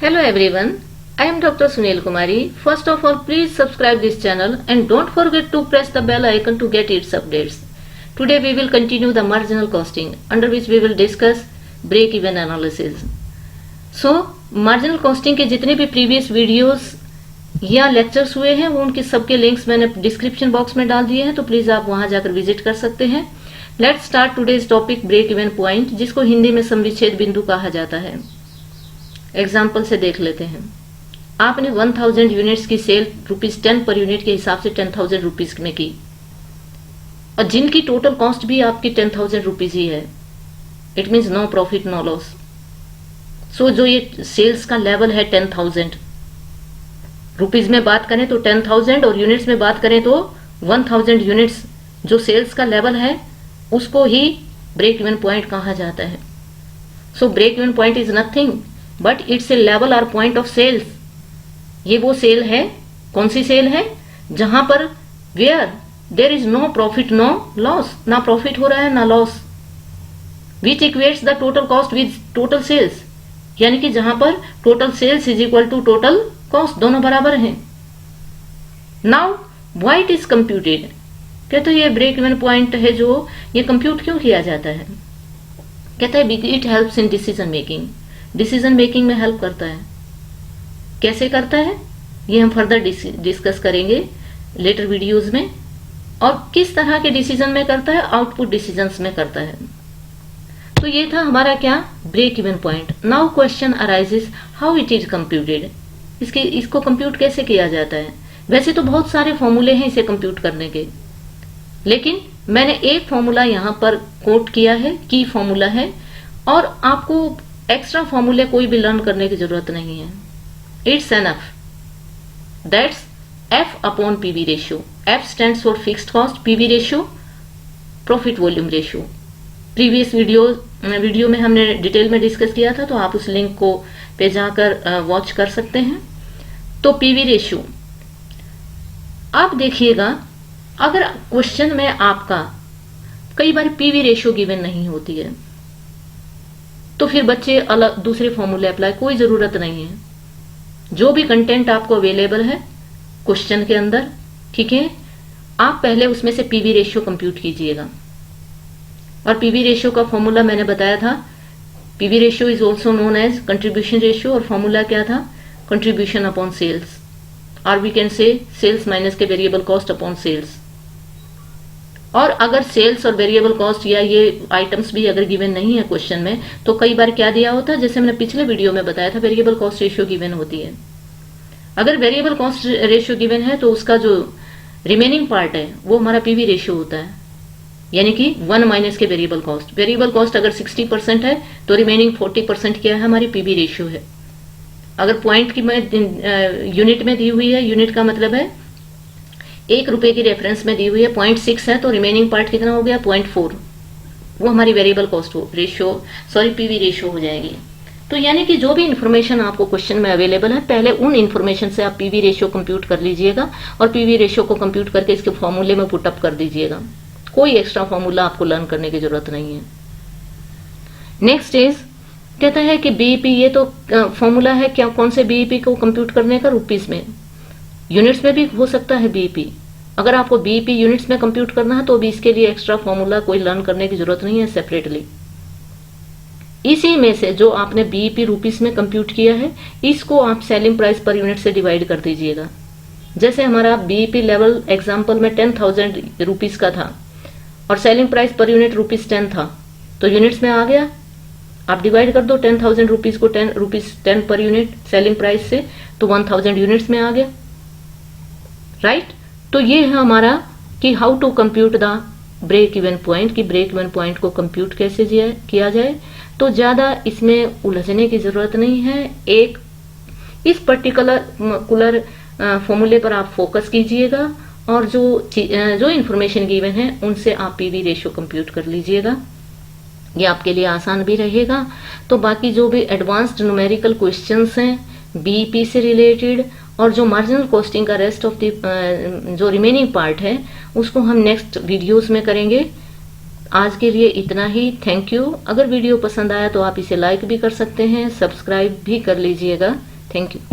Hello everyone, I am Dr. Sunil Kumari. First of all, please subscribe this channel and don't forget to press the bell icon to get its updates. Today we will continue the marginal costing, under which we will discuss break-even analysis. So, marginal costing के जितने भी previous videos या lectures हुए हैं वो उनके सबके links मैंने डिस्क्रिप्शन बॉक्स में डाल दिए हैं, तो प्लीज आप वहां जाकर विजिट कर सकते हैं। Let's start today's topic break even point, जिसको हिंदी में समविच्छेद बिंदु कहा जाता है। एग्जाम्पल से देख लेते हैं। आपने 1000 यूनिट्स की सेल ₹10 पर यूनिट के हिसाब से 10,000 रुपीज में की, और जिनकी टोटल कॉस्ट भी आपकी 10,000 रुपीज ही है। It means no profit no loss. So जो ये सेल्स का लेवल है 10,000 रुपीज में बात करें तो 10,000, और यूनिट्स में बात करें तो 1000 यूनिट्स जो सेल्स का लेवल है उसको ही ब्रेक इवन पॉइंट कहा जाता है। So break even point is nothing but it's a level और पॉइंट ऑफ सेल्स। ये वो सेल है, कौन सी सेल है, जहां पर where there is no profit no loss, ना प्रॉफिट हो रहा है ना loss, which equates the total cost with total sales, यानी कि जहां पर total sales is equal to total cost, दोनों बराबर हैं। Now why it is computed, कहते हैं ये ब्रेक इवन पॉइंट है जो ये कंप्यूट क्यों किया जाता है। कहता है it helps in decision making, decision making में हेल्प करता है। कैसे करता है ये हम फर्दर डिस्कस करेंगे लेटर वीडियोस में, और किस तरह के डिसीजन में करता है, आउटपुट डिसीजंस में करता है। तो ये था हमारा क्या, break even point. Now question arises how it is computed, इसको कंप्यूट कैसे किया जाता है। वैसे तो बहुत सारे फॉर्मूले हैं इसे कंप्यूट करने के, लेकिन मैंने एक फॉर्मूला यहां पर कोट किया है, की फॉर्मूला है, और आपको एक्स्ट्रा फॉर्मूले कोई भी लर्न करने की जरूरत नहीं है। It's enough, that's F upon PV ratio. F stands for fixed cost, PV ratio profit volume ratio. Previous video में हमने डिटेल में डिस्कस किया था, तो आप उस लिंक को पे जाकर वॉच कर सकते हैं। तो पीवी रेशियो, आप देखिएगा अगर क्वेश्चन में आपका कई बार पीवी रेशियो गिवन नहीं होती है तो फिर बच्चे अलग दूसरे फॉर्मूले अप्लाई, कोई जरूरत नहीं है। जो भी कंटेंट आपको अवेलेबल है क्वेश्चन के अंदर, ठीक है, आप पहले उसमें से पीवी रेशियो कंप्यूट कीजिएगा। और पीवी रेशियो का फॉर्मूला मैंने बताया था, PV ratio is also known as contribution ratio, और फॉर्मूला क्या था, कंट्रीब्यूशन अपॉन सेल्स, और we can say sales minus के वेरिएबल कॉस्ट अपॉन सेल्स। और अगर सेल्स और वेरिएबल कॉस्ट या ये आइटम्स भी अगर गिवन नहीं है क्वेश्चन में, तो कई बार क्या दिया होता है, जैसे मैंने पिछले वीडियो में बताया था, वेरिएबल कॉस्ट रेशियो गिवन होती है। अगर वेरिएबल कॉस्ट रेशियो गिवन है तो उसका जो रिमेनिंग पार्ट है वो हमारा पीवी रेशियो होता है, यानी कि 1 माइनस के वेरिएबल कॉस्ट। वेरिएबल कॉस्ट अगर 60% है तो रिमेनिंग 40% क्या है, हमारी पीवी रेशियो है। अगर पॉइंट की यूनिट में दी हुई है, यूनिट का मतलब है ₹1 की रेफरेंस में दी हुई है, 0.6 है, तो रिमेनिंग पार्ट कितना हो गया, 0.4, वो हमारी वेरिएबल कॉस्ट पीवी रेशियो हो जाएगी। तो यानी कि जो भी इंफॉर्मेशन आपको क्वेश्चन में अवेलेबल है, पहले उन इंफॉर्मेशन से आप पीवी रेशियो कंप्यूट कर लीजिएगा, और पीवी रेशियो को कंप्यूट करके इसके फॉर्मूले में पुटअप कर दीजिएगा। कोई एक्स्ट्रा फॉर्मूला आपको लर्न करने की जरूरत नहीं है। नेक्स्ट इज, कहता है कि बीईपी, ये तो फॉर्मूला है क्या, कौन से बीईपी को कंप्यूट करने का, रुपीज में। यूनिट्स में भी हो सकता है बीईपी। अगर आपको बीईपी यूनिट्स में कंप्यूट करना है तो भी इसके लिए एक्स्ट्रा फॉर्मूला कोई लर्न करने की जरूरत नहीं है सेपरेटली। इसी में से जो आपने बीईपी रुपीस में कंप्यूट किया है, इसको आप सेलिंग प्राइस पर यूनिट से डिवाइड कर दीजिएगा। जैसे हमारा बीईपी लेवल एग्जाम्पल में 10,000 रुपीज का था, और सेलिंग प्राइस पर यूनिट ₹10 था, तो यूनिट्स में आ गया, आप डिवाइड कर दो 10,000 रुपीज को ₹10 पर यूनिट सेलिंग प्राइस से, तो 1000 यूनिट्स में आ गया, राइट। तो ये है हमारा कि how to compute the break even point, कि ब्रेक इवन पॉइंट को कंप्यूट कैसे किया जाए। तो ज्यादा इसमें उलझने की जरूरत नहीं है, एक इस पर्टिकुलर फॉर्मूले पर आप फोकस कीजिएगा, और जो इंफॉर्मेशन गिवन है उनसे आप पीवी रेशियो कंप्यूट कर लीजिएगा, ये आपके लिए आसान भी रहेगा। तो बाकी जो भी एडवांस्ड न्यूमेरिकल क्वेश्चंस हैं बीईपी से रिलेटेड, और जो मार्जिनल कॉस्टिंग का रेस्ट ऑफ द जो रिमेनिंग पार्ट है, उसको हम नेक्स्ट वीडियोस में करेंगे। आज के लिए इतना ही, थैंक यू। अगर वीडियो पसंद आया तो आप इसे लाइक भी कर सकते हैं, सब्सक्राइब भी कर लीजिएगा। Thank you.